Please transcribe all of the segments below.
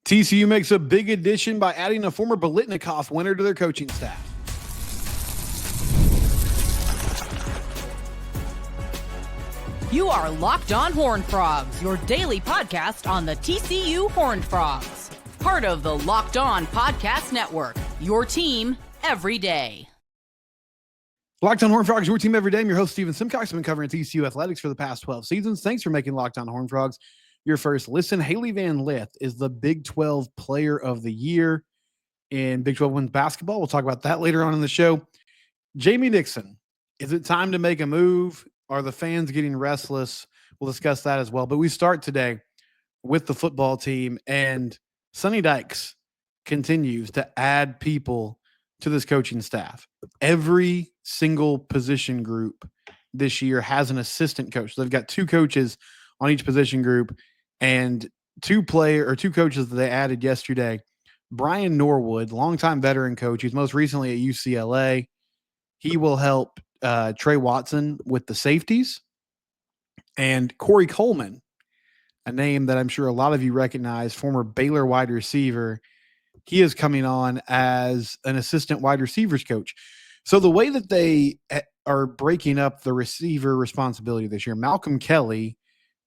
TCU makes a big addition by adding a former Biletnikoff winner to their coaching staff. You are Locked On Horned Frogs, your daily podcast on the TCU Horned Frogs. Part of the Locked On Podcast Network, your team every day. Locked On Horned Frogs, your team every day. I'm your host, Steven Simcox. I've been covering TCU athletics for the past 12 seasons. Thanks for making Locked On Horned Frogs your first listen. Haley Van Lith is the Big 12 Player of the Year in Big 12 Women's Basketball. We'll talk about that later on in the show. Jamie Dixon, is it time to make a move? Are the fans getting restless? We'll discuss that as well. But we start today with the football team, and Sonny Dykes continues to add people to this coaching staff. Every single position group this year has an assistant coach. So they've got two coaches on each position group, and two coaches that they added yesterday. Brian Norwood, longtime veteran coach. He's most recently at UCLA. He will help Trey Watson with the safeties. And Corey Coleman, a name that I'm sure a lot of you recognize, former Baylor wide receiver. He is coming on as an assistant wide receivers coach. So the way that they are breaking up the receiver responsibility this year, Malcom Kelly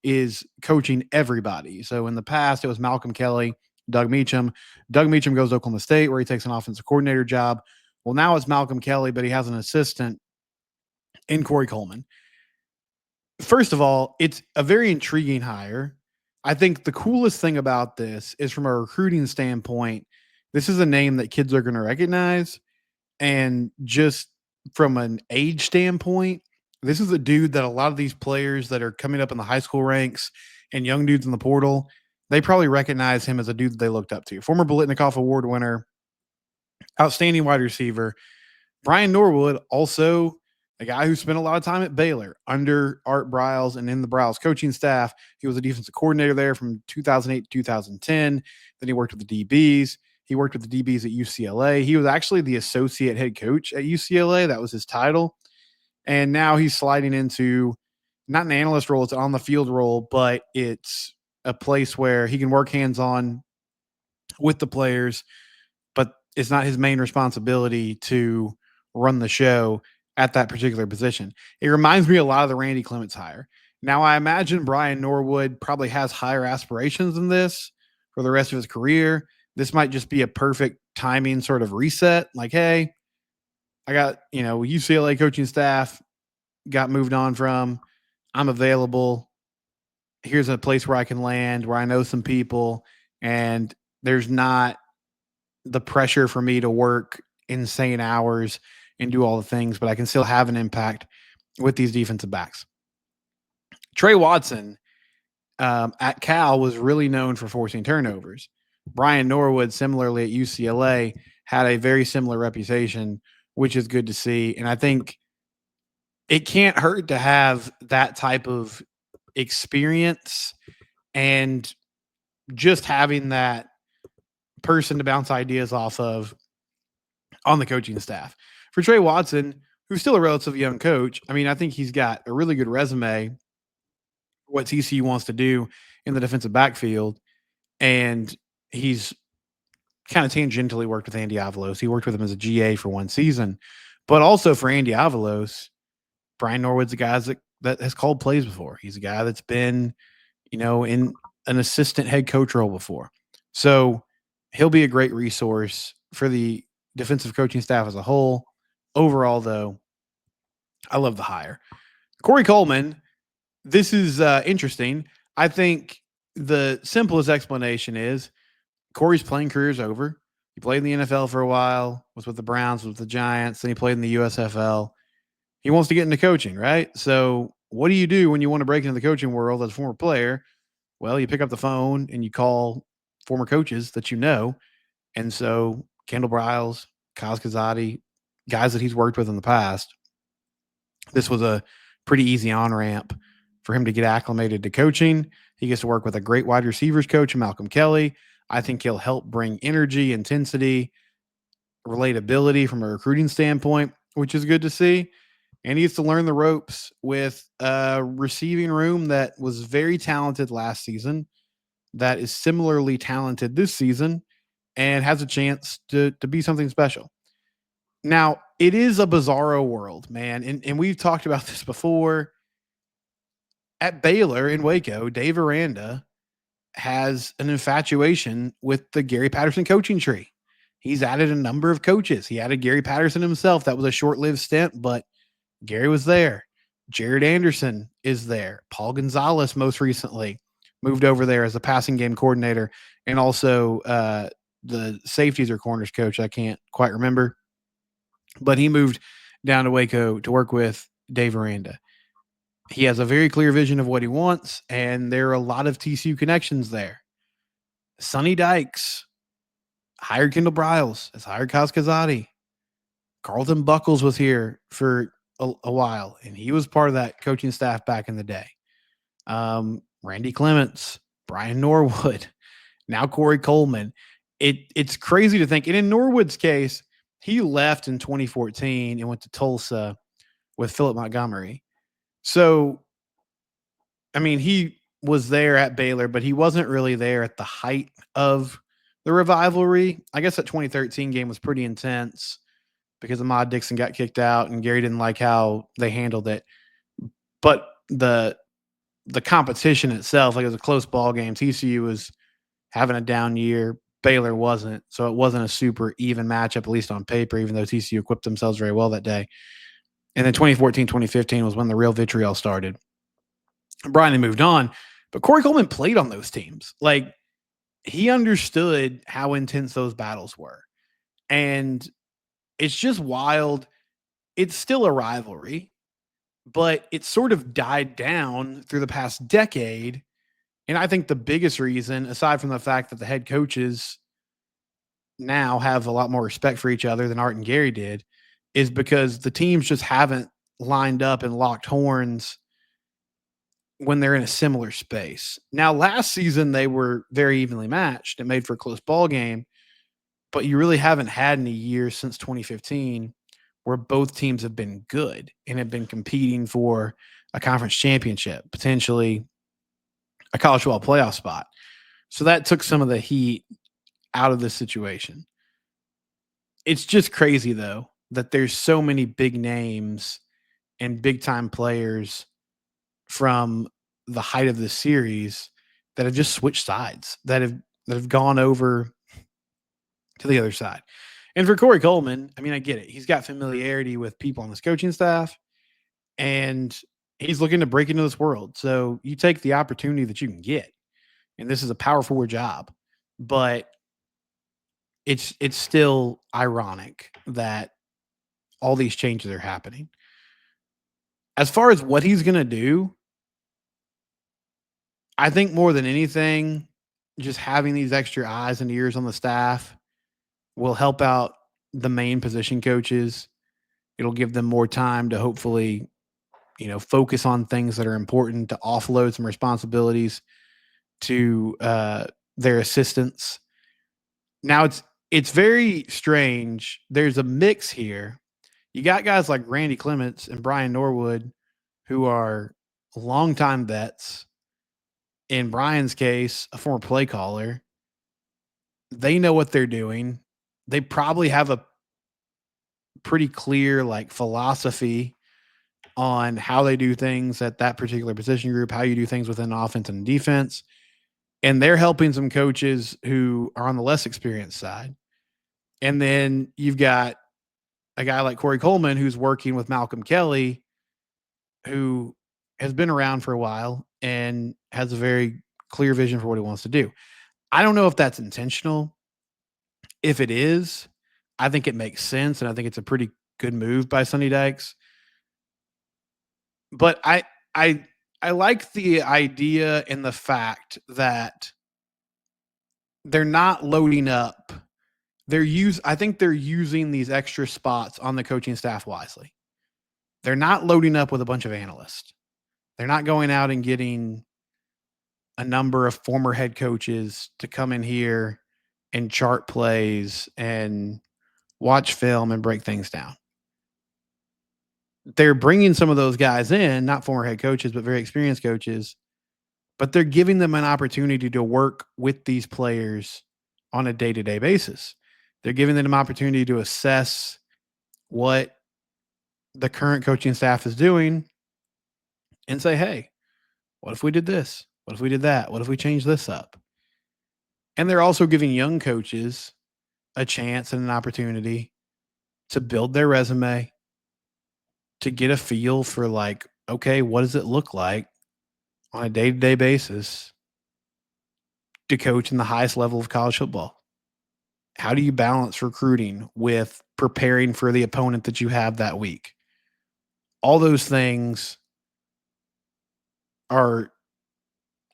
is coaching everybody. So in the past, it was Malcom Kelly, Doug Meacham. Doug Meacham goes to Oklahoma State, where he takes an offensive coordinator job. Well, now it's Malcom Kelly, but he has an assistant in Corey Coleman. First of all, it's a very intriguing hire. I think the coolest thing about this is, from a recruiting standpoint, this is a name that kids are going to recognize. And just from an age standpoint, this is a dude that a lot of these players that are coming up in the high school ranks and young dudes in the portal, they probably recognize him as a dude that they looked up to. Former Biletnikoff Award winner, outstanding wide receiver. Brian Norwood, also a guy who spent a lot of time at Baylor under Art Briles and in the Briles coaching staff. He was a defensive coordinator there from 2008 to 2010. Then he worked with the DBs. He worked with the DBs at UCLA. He was actually the associate head coach at UCLA. That was his title. And now he's sliding into not an analyst role, it's an on-the-field role, but it's a place where he can work hands-on with the players, but it's not his main responsibility to run the show at that particular position. It reminds me a lot of the Randy Clements hire. Now, I imagine Brian Norwood probably has higher aspirations than this for the rest of his career. This might just be a perfect timing sort of reset. Like, hey, I got, UCLA coaching staff, got moved on from. I'm available. Here's a place where I can land, where I know some people, and there's not the pressure for me to work insane hours and do all the things, but I can still have an impact with these defensive backs. Trey Watson at Cal was really known for forcing turnovers. Brian Norwood, similarly at UCLA, had a very similar reputation, which is good to see. And I think it can't hurt to have that type of experience and just having that person to bounce ideas off of on the coaching staff. For Trey Watson, who's still a relatively young coach, I mean, I think he's got a really good resume, what TCU wants to do in the defensive backfield. And he's kind of tangentially worked with Andy Avalos. He worked with him as a GA for one season. But also for Andy Avalos, Brian Norwood's a guy that has called plays before. He's a guy that's been, in an assistant head coach role before. So he'll be a great resource for the defensive coaching staff as a whole. Overall, though, I love the hire. Corey Coleman, this is interesting. I think the simplest explanation is Corey's playing career is over. He played in the NFL for a while, was with the Browns, was with the Giants, then he played in the USFL. He wants to get into coaching, right? So what do you do when you want to break into the coaching world as a former player? Well, you pick up the phone and you call former coaches that you know. And so Kendall Briles, Kaz Kazadi, guys that he's worked with in the past, this was a pretty easy on-ramp for him to get acclimated to coaching. He gets to work with a great wide receivers coach, Malcom Kelly. I think he'll help bring energy, intensity, relatability from a recruiting standpoint, which is good to see. And he gets to learn the ropes with a receiving room that was very talented last season. that is similarly talented this season and has a chance to be something special. Now, it is a bizarro world, man. And we've talked about this before. At Baylor in Waco, Dave Aranda has an infatuation with the Gary Patterson coaching tree. He's added a number of coaches. He added Gary Patterson himself. That was a short-lived stint, but Gary was there. Jared Anderson is there. Paul Gonzalez most recently moved over there as a passing game coordinator, and also the safeties or corners coach. I can't quite remember, but he moved down to Waco to work with Dave Aranda. He has a very clear vision of what he wants, and there are a lot of TCU connections there. Sonny Dykes hired Kendall Briles, has hired Kaz Kazadi. Carlton Buckles was here for a while, and he was part of that coaching staff back in the day. Randy Clements, Brian Norwood, now Corey Coleman. It's crazy to think. And in Norwood's case, he left in 2014 and went to Tulsa with Philip Montgomery. So, I mean, he was there at Baylor, but he wasn't really there at the height of the rivalry. I guess that 2013 game was pretty intense because Ahmad Dixon got kicked out and Gary didn't like how they handled it. But the competition itself, like it was a close ball game. TCU was having a down year. Baylor wasn't. So it wasn't a super even matchup, at least on paper, even though TCU equipped themselves very well that day. And then 2014, 2015 was when the real vitriol started. Brian moved on, but Corey Coleman played on those teams. Like, he understood how intense those battles were. And it's just wild. It's still a rivalry, but it's sort of died down through the past decade. And I think the biggest reason, aside from the fact that the head coaches now have a lot more respect for each other than Art and Gary did, is because the teams just haven't lined up and locked horns when they're in a similar space. Now, last season, they were very evenly matched and made for a close ball game, but you really haven't had any years since 2015 where both teams have been good and have been competing for a conference championship, potentially a college football playoff spot. So that took some of the heat out of this situation. It's just crazy, though, that there's so many big names and big time players from the height of this series that have just switched sides, that have gone over to the other side. And for Corey Coleman, I mean, I get it. He's got familiarity with people on this coaching staff, and he's looking to break into this world. So you take the opportunity that you can get. And this is a power forward job, but it's still ironic that all these changes are happening. As far as what he's going to do, I think more than anything, just having these extra eyes and ears on the staff will help out the main position coaches. It'll give them more time to hopefully, focus on things that are important, to offload some responsibilities to their assistants. Now it's very strange. There's a mix here. You got guys like Randy Clements and Brian Norwood who are longtime vets. In Brian's case, a former play caller. They know what they're doing. They probably have a pretty clear philosophy on how they do things at that particular position group, how you do things within offense and defense. And they're helping some coaches who are on the less experienced side. And then you've got a guy like Corey Coleman who's working with Malcom Kelly, who has been around for a while and has a very clear vision for what he wants to do. I don't know if that's intentional. If it is, I think it makes sense, and I think it's a pretty good move by Sonny Dykes. But I like the idea and the fact that they're not loading up. I think they're using these extra spots on the coaching staff wisely. They're not loading up with a bunch of analysts. They're not going out and getting a number of former head coaches to come in here and chart plays and watch film and break things down. They're bringing some of those guys in, not former head coaches, but very experienced coaches, but they're giving them an opportunity to work with these players on a day-to-day basis. They're giving them an opportunity to assess what the current coaching staff is doing and say, hey, what if we did this? What if we did that? What if we changed this up? And they're also giving young coaches a chance and an opportunity to build their resume, to get a feel for like, okay, what does it look like on a day-to-day basis to coach in the highest level of college football? How do you balance recruiting with preparing for the opponent that you have that week? All those things are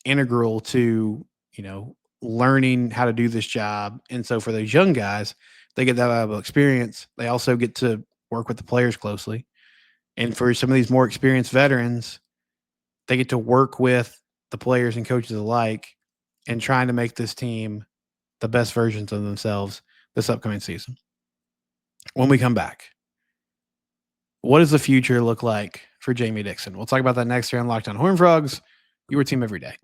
integral to, learning how to do this job. And so for those young guys, they get that valuable experience. They also get to work with the players closely. And for some of these more experienced veterans, they get to work with the players and coaches alike and trying to make this team the best versions of themselves this upcoming season. When we come back, what does the future look like for Jamie Dixon? We'll talk about that next year on Locked On Horned Frogs, your team every day.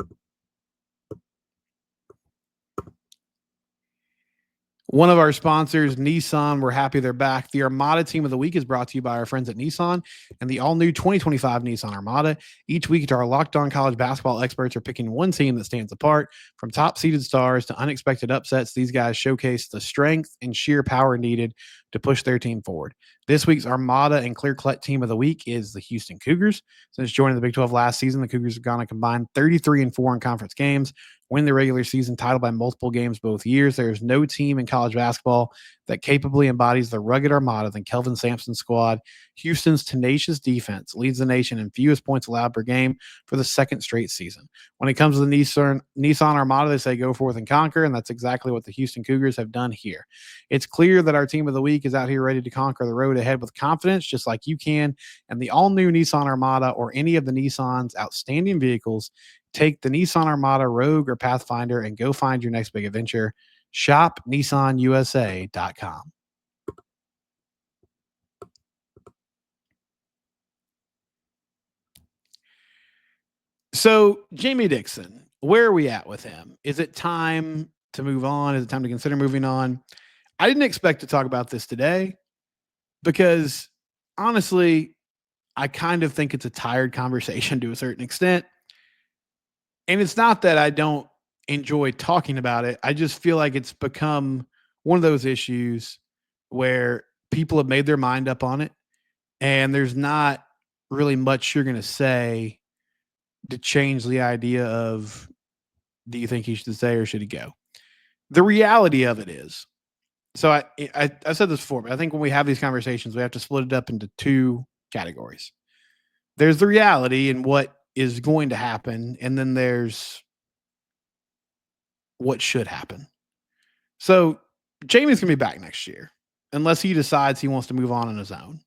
One of our sponsors, Nissan, we're happy they're back. The Armada Team of the Week is brought to you by our friends at Nissan and the all-new 2025 Nissan Armada. Each week, our Locked On College basketball experts are picking one team that stands apart. From top-seeded stars to unexpected upsets, these guys showcase the strength and sheer power needed to push their team forward. This week's Armada and clear-cut Team of the Week is the Houston Cougars. Since joining the Big 12 last season, the Cougars have gone a combined 33-4 in conference games, win the regular season title by multiple games both years. There is no team in college basketball that capably embodies the rugged Armada than Kelvin Sampson's squad. Houston's tenacious defense leads the nation in fewest points allowed per game for the second straight season. When it comes to the Nissan Armada, they say go forth and conquer, and that's exactly what the Houston Cougars have done here. It's clear that our Team of the Week is out here ready to conquer the road ahead with confidence, just like you can. And the all-new Nissan Armada or any of the Nissan's outstanding vehicles, take the Nissan Armada, Rogue, or Pathfinder and go find your next big adventure. Shop NissanUSA.com. So, Jamie Dixon, where are we at with him? Is it time to move on? Is it time to consider moving on? I didn't expect to talk about this today because, honestly, I kind of think it's a tired conversation to a certain extent. And it's not that I don't enjoy talking about it. I just feel like it's become one of those issues where people have made their mind up on it, and there's not really much you're going to say to change the idea of, do you think he should stay or should he go? The reality of it is, so I said this before, but I think when we have these conversations, we have to split it up into two categories. There's the reality and what is going to happen, and then there's what should happen. So Jamie's going to be back next year unless he decides he wants to move on his own.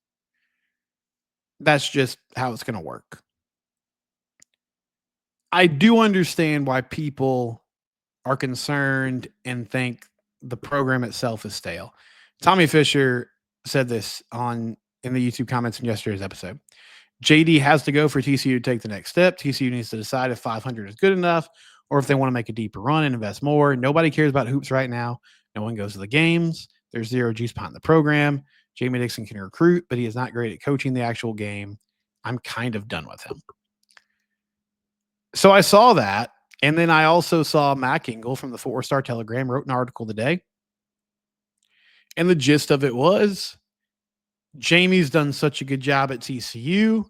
That's just how it's going to work. I do understand why people are concerned and think the program itself is stale. Tommy Fisher said this in the YouTube comments in yesterday's episode. JD has to go for TCU to take the next step. TCU needs to decide if 500 is good enough or if they want to make a deeper run and invest more. Nobody cares about hoops right now. No one goes to the games. There's zero juice behind the program. Jamie Dixon can recruit, but he is not great at coaching the actual game. I'm kind of done with him. So I saw that. And then I also saw Mac Engel from the 4-Star Telegram wrote an article today. And the gist of it was, Jamie's done such a good job at TCU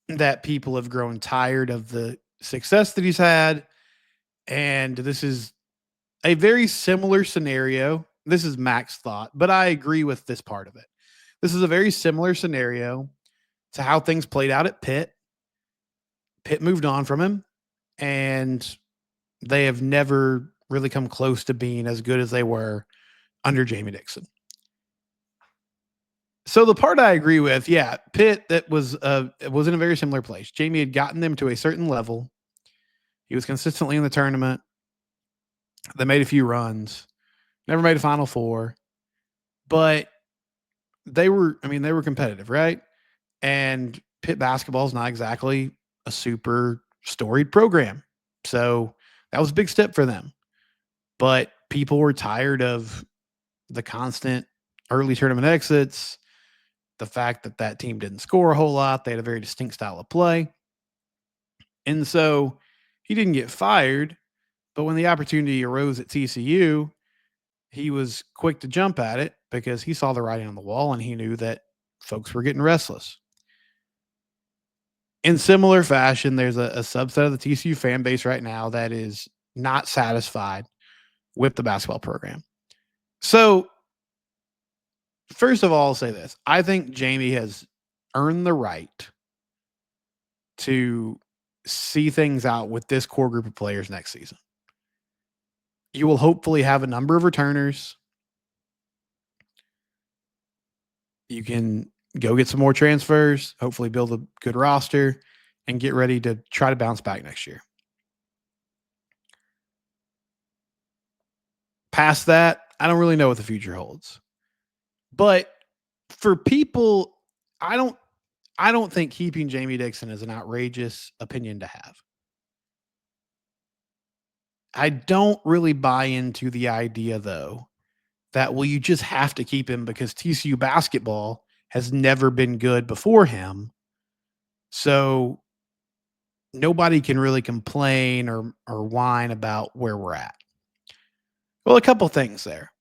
that people have grown tired of the success that he's had. And this is a very similar scenario. This is Mac's thought, but I agree with this part of it. This is a very similar scenario to how things played out at Pitt. Pitt moved on from him, and they have never really come close to being as good as they were under Jamie Dixon. So the part I agree with, yeah, Pitt, that was in a very similar place. Jamie had gotten them to a certain level. He was consistently in the tournament. They made a few runs, never made a Final Four, but they were competitive, right? And Pitt basketball is not exactly a super storied program. So that was a big step for them. But people were tired of the constant early tournament exits, the fact that that team didn't score a whole lot. They had a very distinct style of play. And so he didn't get fired, but when the opportunity arose at TCU, he was quick to jump at it because he saw the writing on the wall and he knew that folks were getting restless. In similar fashion, there's a subset of the TCU fan base right now that is not satisfied with the basketball program. So, first of all, I'll say this. I think Jamie has earned the right to see things out with this core group of players next season. You will hopefully have a number of returners. You can go get some more transfers, hopefully build a good roster, and get ready to try to bounce back next year. Past that, I don't really know what the future holds. But for people, I don't think keeping Jamie Dixon is an outrageous opinion to have. I don't really buy into the idea, though, that, well, you just have to keep him because TCU basketball has never been good before him. So nobody can really complain or whine about where we're at. Well, a couple things there.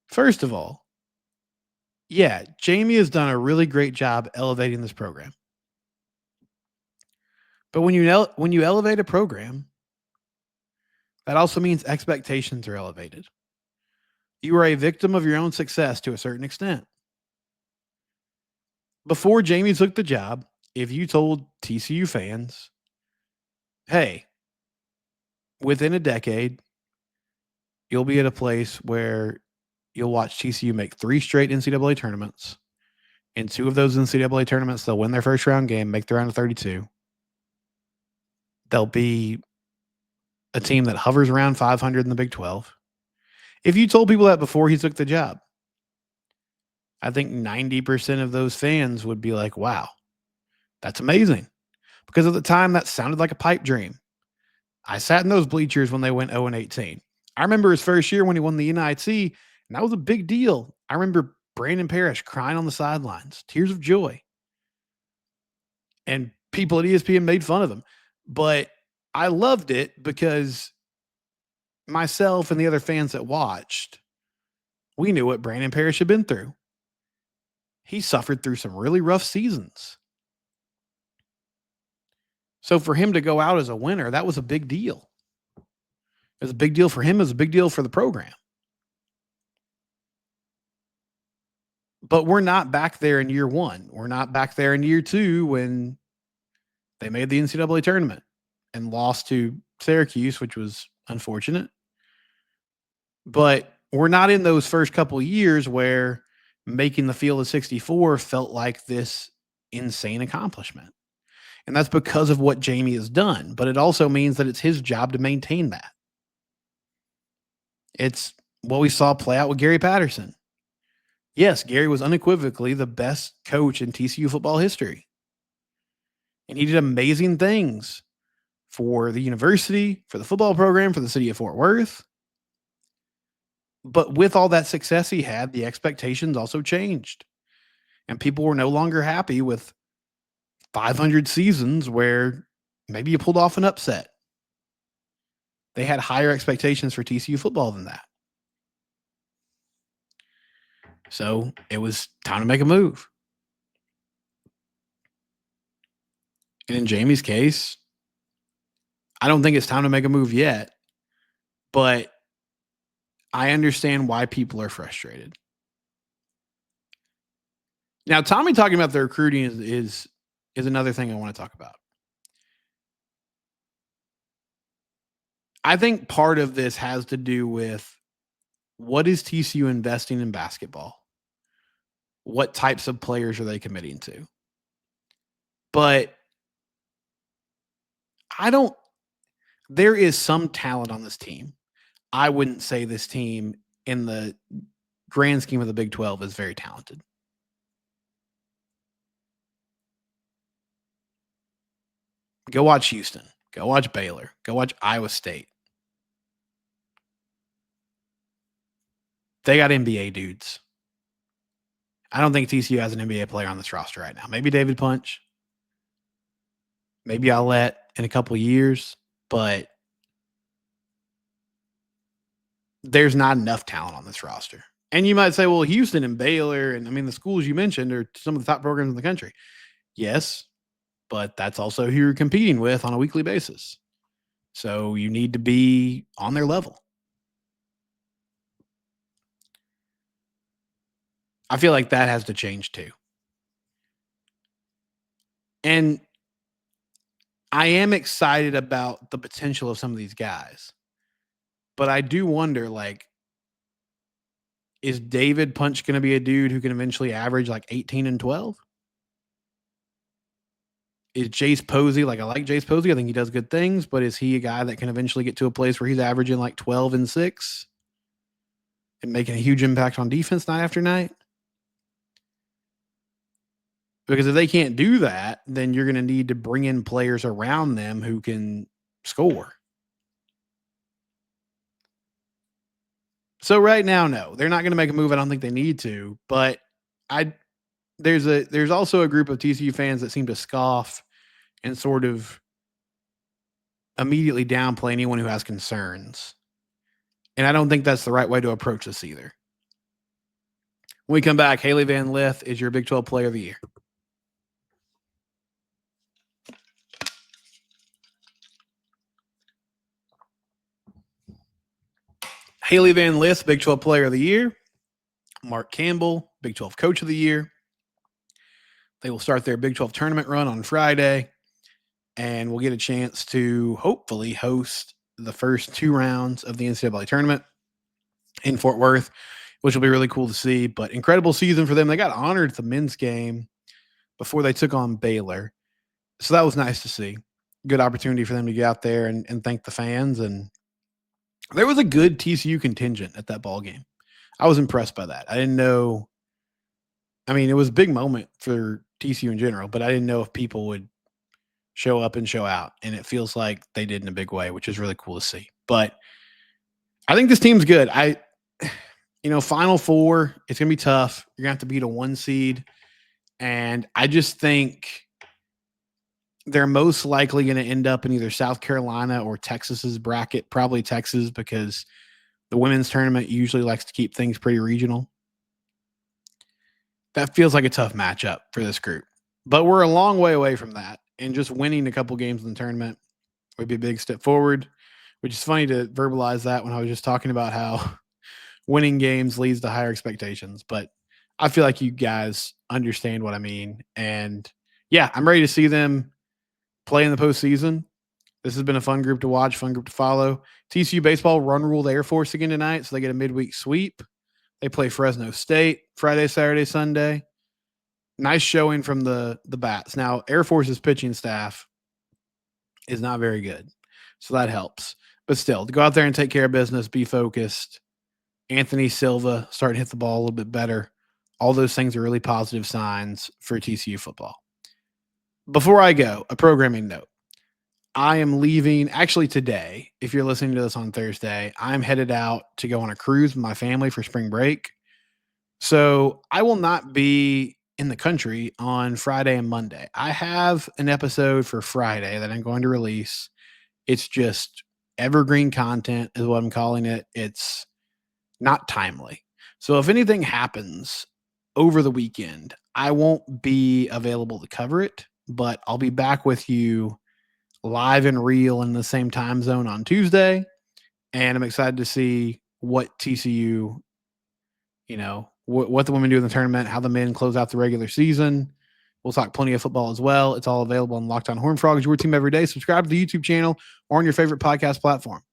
First of all, yeah, Jamie has done a really great job elevating this program. But when you elevate a program, that also means expectations are elevated. You are a victim of your own success to a certain extent. Before Jamie took the job, if you told TCU fans, hey, within a decade, you'll be at a place where you'll watch TCU make 3 straight NCAA tournaments. In 2 of those NCAA tournaments, they'll win their first round game, make the round of 32. They'll be a team that hovers around 500 in the Big 12. If you told people that before he took the job, I think 90% of those fans would be like, wow, that's amazing. Because at the time, that sounded like a pipe dream. I sat in those bleachers when they went 0-18. I remember his first year when he won the NIT, and that was a big deal. I remember Brandon Parrish crying on the sidelines, tears of joy. And people at ESPN made fun of him. But I loved it because myself and the other fans that watched, we knew what Brandon Parrish had been through. He suffered through some really rough seasons. So for him to go out as a winner, that was a big deal. It was a big deal for him. It was a big deal for the program. But we're not back there in year 1. We're not back there in year 2 when they made the NCAA tournament and lost to Syracuse, which was unfortunate. But we're not in those first couple of years where making the field of 64 felt like this insane accomplishment. And that's because of what Jamie has done. But it also means that it's his job to maintain that. It's what we saw play out with Gary Patterson. Yes, Gary was unequivocally the best coach in TCU football history. And he did amazing things for the university, for the football program, for the city of Fort Worth. But with all that success he had, the expectations also changed. And people were no longer happy with 500 seasons where maybe you pulled off an upset. They had higher expectations for TCU football than that. So it was time to make a move. And in Jamie's case, I don't think it's time to make a move yet, but I understand why people are frustrated. Now, Tommy talking about the recruiting is another thing I want to talk about. I think part of this has to do with what is TCU investing in basketball? What types of players are they committing to? But there is some talent on this team. I wouldn't say this team in the grand scheme of the Big 12 is very talented. Go watch Houston. Go watch Baylor. Go watch Iowa State. They got NBA dudes. I don't think TCU has an NBA player on this roster right now. Maybe David Punch. Maybe Aulette in a couple years. But there's not enough talent on this roster. And you might say, well, Houston and Baylor, and I mean, the schools you mentioned are some of the top programs in the country. Yes, but that's also who you're competing with on a weekly basis. So you need to be on their level. I feel like that has to change too. And I am excited about the potential of some of these guys. But I do wonder, like, is David Punch going to be a dude who can eventually average like 18 and 12? Is Jace Posey, like I like Jace Posey, I think he does good things, but is he a guy that can eventually get to a place where he's averaging like 12 and 6 and making a huge impact on defense night after night? Because if they can't do that, then you're going to need to bring in players around them who can score. So right now, no, they're not going to make a move. I don't think they need to, but there's also a group of TCU fans that seem to scoff and sort of immediately downplay anyone who has concerns. And I don't think that's the right way to approach this either. When we come back, Haley Van Lith is your Big 12 Player of the Year. Haley Van Lith, Big 12 Player of the Year. Mark Campbell, Big 12 Coach of the Year. They will start their Big 12 tournament run on Friday, and we'll get a chance to hopefully host the first 2 rounds of the NCAA tournament in Fort Worth, which will be really cool to see. But incredible season for them. They got honored at the men's game before they took on Baylor. So that was nice to see. Good opportunity for them to get out there and thank the fans. And there was a good TCU contingent at that ball game. I was impressed by that. I didn't know. I mean, it was a big moment for TCU in general, but I didn't know if people would show up and show out. And it feels like they did in a big way, which is really cool to see. But I think this team's good. Final Four, it's going to be tough. You're going to have to beat a 1 seed. And I just think they're most likely going to end up in either South Carolina or Texas's bracket, probably Texas, because the women's tournament usually likes to keep things pretty regional. That feels like a tough matchup for this group. But we're a long way away from that. And just winning a couple games in the tournament would be a big step forward, which is funny to verbalize that when I was just talking about how winning games leads to higher expectations. But I feel like you guys understand what I mean. And yeah, I'm ready to see them play in the postseason. This has been a fun group to watch, fun group to follow. TCU baseball run ruled Air Force again tonight, so they get a midweek sweep. They play Fresno State Friday, Saturday, Sunday. Nice showing from the bats. Now, Air Force's pitching staff is not very good, so that helps. But still, to go out there and take care of business, be focused. Anthony Silva starting to hit the ball a little bit better. All those things are really positive signs for TCU football. Before I go, a programming note. I am leaving actually today. If you're listening to this on Thursday, I'm headed out to go on a cruise with my family for spring break. So I will not be in the country on Friday and Monday. I have an episode for Friday that I'm going to release. It's just evergreen content is what I'm calling it. It's not timely. So if anything happens over the weekend, I won't be available to cover it, but I'll be back with you live and real in the same time zone on Tuesday. And I'm excited to see what TCU, what the women do in the tournament, how the men close out the regular season. We'll talk plenty of football as well. It's all available on Locked On Horned Frogs, your team every day. Subscribe to the YouTube channel or on your favorite podcast platform.